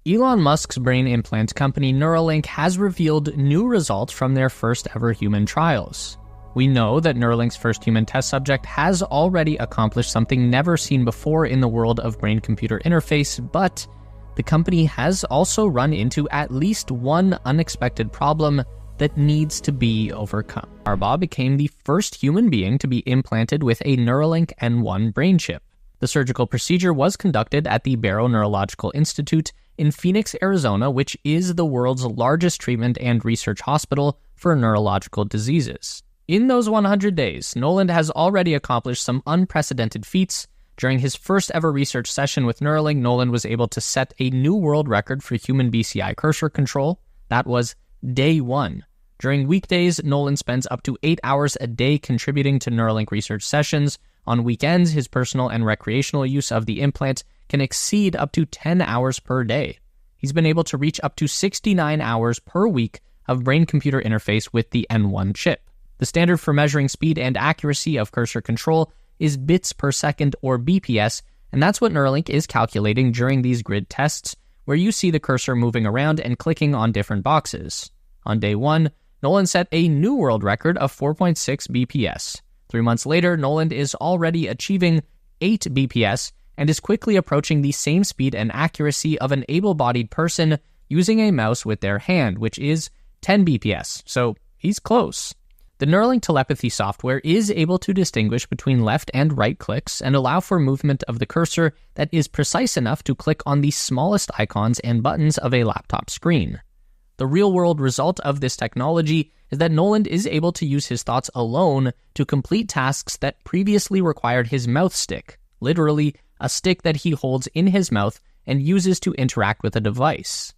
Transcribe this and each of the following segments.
Elon Musk's brain implant company Neuralink has revealed new results from their first ever human trials. We know that Neuralink's first human test subject has already accomplished something never seen before in the world of brain-computer interface, but the company has also run into at least one unexpected problem that needs to be overcome. Arbaugh became the first human being to be implanted with a Neuralink N1 brain chip. The surgical procedure was conducted at the Barrow Neurological Institute in Phoenix, Arizona, which is the world's largest treatment and research hospital for neurological diseases. In those 100 days, Noland has already accomplished some unprecedented feats. During his first ever research session with Neuralink, Noland was able to set a new world record for human BCI cursor control. That was day one. During weekdays, Noland spends up to 8 hours a day contributing to Neuralink research sessions. On weekends, his personal and recreational use of the implant can exceed up to 10 hours per day. He's been able to reach up to 69 hours per week of brain-computer interface with the N1 chip. The standard for measuring speed and accuracy of cursor control is bits per second, or BPS, and that's what Neuralink is calculating during these grid tests, where you see the cursor moving around and clicking on different boxes. On day one, Noland set a new world record of 4.6 BPS. 3 months later, Noland is already achieving 8 BPS and is quickly approaching the same speed and accuracy of an able-bodied person using a mouse with their hand, which is 10 BPS, so he's close. The Neuralink telepathy software is able to distinguish between left and right clicks and allow for movement of the cursor that is precise enough to click on the smallest icons and buttons of a laptop screen. The real-world result of this technology is that Noland is able to use his thoughts alone to complete tasks that previously required his mouth stick, literally a stick that he holds in his mouth and uses to interact with a device.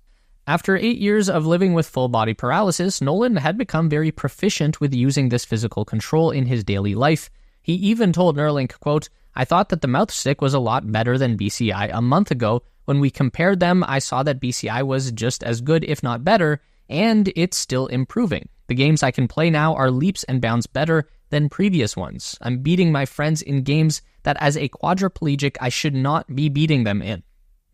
After 8 years of living with full-body paralysis, Noland had become very proficient with using this physical control in his daily life. He even told Neuralink, quote, "I thought that the mouth stick was a lot better than BCI a month ago. When we compared them, I saw that BCI was just as good, if not better, and it's still improving. The games I can play now are leaps and bounds better than previous ones. I'm beating my friends in games that as a quadriplegic I should not be beating them in."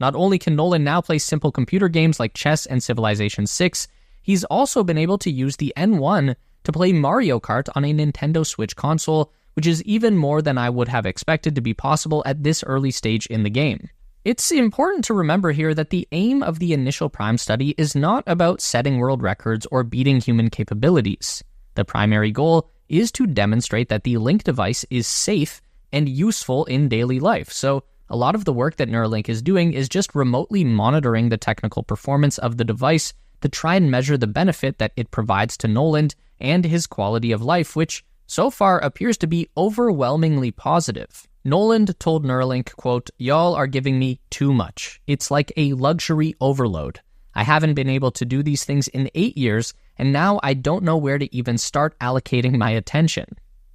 Not only can Noland now play simple computer games like chess and Civilization 6, he's also been able to use the N1 to play Mario Kart on a Nintendo Switch console, which is even more than I would have expected to be possible at this early stage in the game. It's important to remember here that the aim of the initial Prime study is not about setting world records or beating human capabilities. The primary goal is to demonstrate that the Link device is safe and useful in daily life, so a lot of the work that Neuralink is doing is just remotely monitoring the technical performance of the device to try and measure the benefit that it provides to Noland and his quality of life, which so far appears to be overwhelmingly positive. Noland told Neuralink, quote, "Y'all are giving me too much. It's like a luxury overload. I haven't been able to do these things in 8 years, and now I don't know where to even start allocating my attention."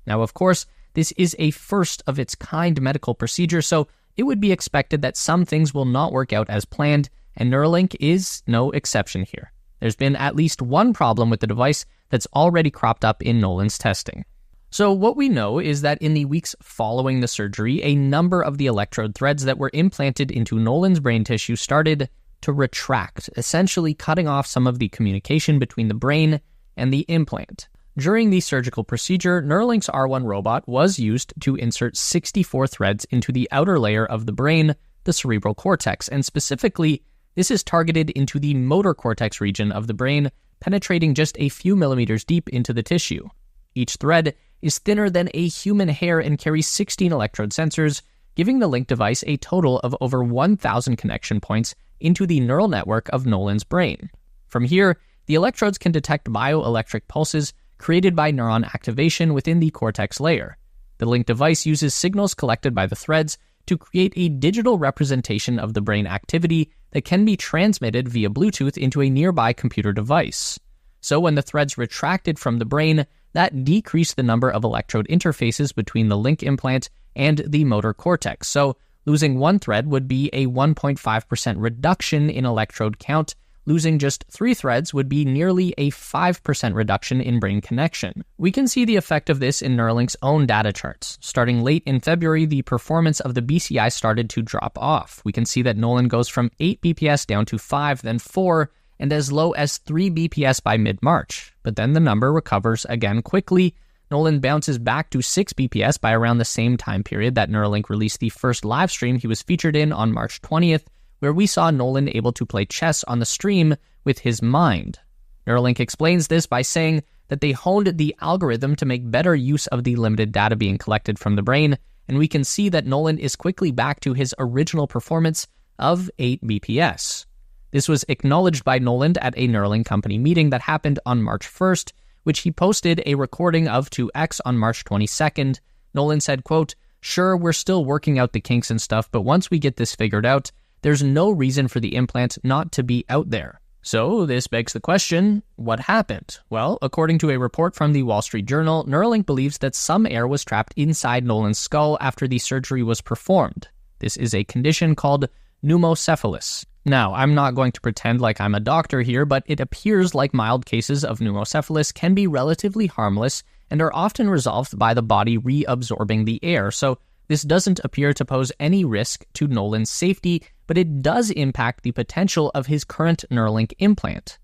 Now, of course, this is a first-of-its-kind medical procedure, so it would be expected that some things will not work out as planned, and Neuralink is no exception here. There's been at least one problem with the device that's already cropped up in Noland's testing. So what we know is that in the weeks following the surgery, a number of the electrode threads that were implanted into Noland's brain tissue started to retract, essentially cutting off some of the communication between the brain and the implant. During the surgical procedure, Neuralink's R1 robot was used to insert 64 threads into the outer layer of the brain, the cerebral cortex, and specifically, this is targeted into the motor cortex region of the brain, penetrating just a few millimeters deep into the tissue. Each thread is thinner than a human hair and carries 16 electrode sensors, giving the Link device a total of over 1,000 connection points into the neural network of Noland's brain. From here, the electrodes can detect bioelectric pulses created by neuron activation within the cortex layer. The Link device uses signals collected by the threads to create a digital representation of the brain activity that can be transmitted via Bluetooth into a nearby computer device. So when the threads retracted from the brain, that decreased the number of electrode interfaces between the Link implant and the motor cortex. So losing one thread would be a 1.5% reduction in electrode count, losing just 3 threads would be nearly a 5% reduction in brain connection. We can see the effect of this in Neuralink's own data charts. Starting late in February, the performance of the BCI started to drop off. We can see that Nolan goes from 8 BPS down to 5, then 4, and as low as 3 BPS by mid-March. But then the number recovers again quickly. Nolan bounces back to 6 BPS by around the same time period that Neuralink released the first live stream he was featured in on March 20th, where we saw Nolan able to play chess on the stream with his mind. Neuralink explains this by saying that they honed the algorithm to make better use of the limited data being collected from the brain, and we can see that Nolan is quickly back to his original performance of 8 BPS. This was acknowledged by Nolan at a Neuralink company meeting that happened on March 1st, which he posted a recording of to X on March 22nd. Nolan said, quote, "Sure, we're still working out the kinks and stuff, but once we get this figured out, there's no reason for the implant not to be out there." So this begs the question, what happened? Well, according to a report from the Wall Street Journal, Neuralink believes that some air was trapped inside Nolan's skull after the surgery was performed. This is a condition called pneumocephalus. Now, I'm not going to pretend like I'm a doctor here, but it appears like mild cases of pneumocephalus can be relatively harmless and are often resolved by the body reabsorbing the air, so this doesn't appear to pose any risk to Nolan's safety, but it does impact the potential of his current Neuralink implant.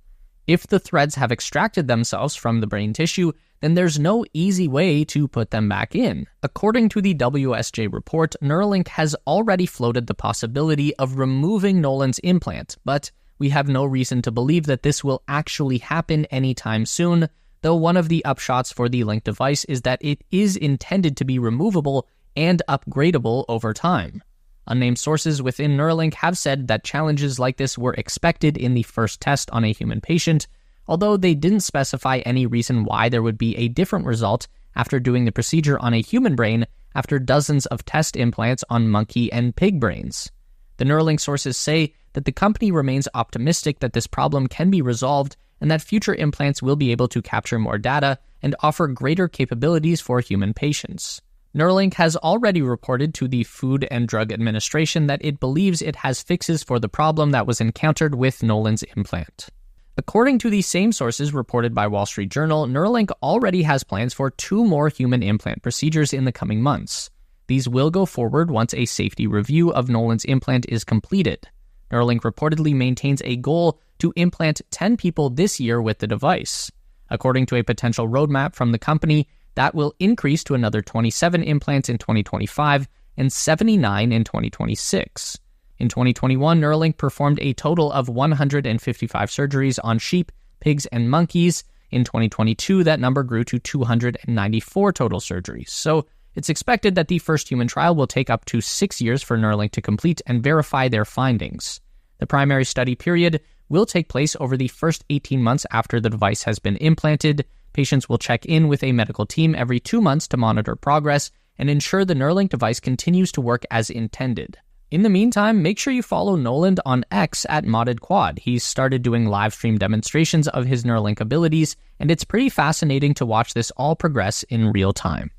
If the threads have extracted themselves from the brain tissue, then there's no easy way to put them back in. According to the WSJ report, Neuralink has already floated the possibility of removing Nolan's implant, but we have no reason to believe that this will actually happen anytime soon, though one of the upshots for the Link device is that it is intended to be removable and upgradable over time. Unnamed sources within Neuralink have said that challenges like this were expected in the first test on a human patient, although they didn't specify any reason why there would be a different result after doing the procedure on a human brain after dozens of test implants on monkey and pig brains. The Neuralink sources say that the company remains optimistic that this problem can be resolved and that future implants will be able to capture more data and offer greater capabilities for human patients. Neuralink has already reported to the Food and Drug Administration that it believes it has fixes for the problem that was encountered with Nolan's implant. According to the same sources reported by Wall Street Journal, Neuralink already has plans for 2 more human implant procedures in the coming months. These will go forward once a safety review of Nolan's implant is completed. Neuralink reportedly maintains a goal to implant 10 people this year with the device. According to a potential roadmap from the company, that will increase to another 27 implants in 2025 and 79 in 2026. In 2021, Neuralink performed a total of 155 surgeries on sheep, pigs, and monkeys. In 2022, that number grew to 294 total surgeries. So it's expected that the first human trial will take up to 6 years for Neuralink to complete and verify their findings. The primary study period will take place over the first 18 months after the device has been implanted. Patients will check in with a medical team every 2 months to monitor progress and ensure the Neuralink device continues to work as intended. In the meantime, make sure you follow Nolan on X at ModdedQuad. He's started doing live stream demonstrations of his Neuralink abilities, and it's pretty fascinating to watch this all progress in real time.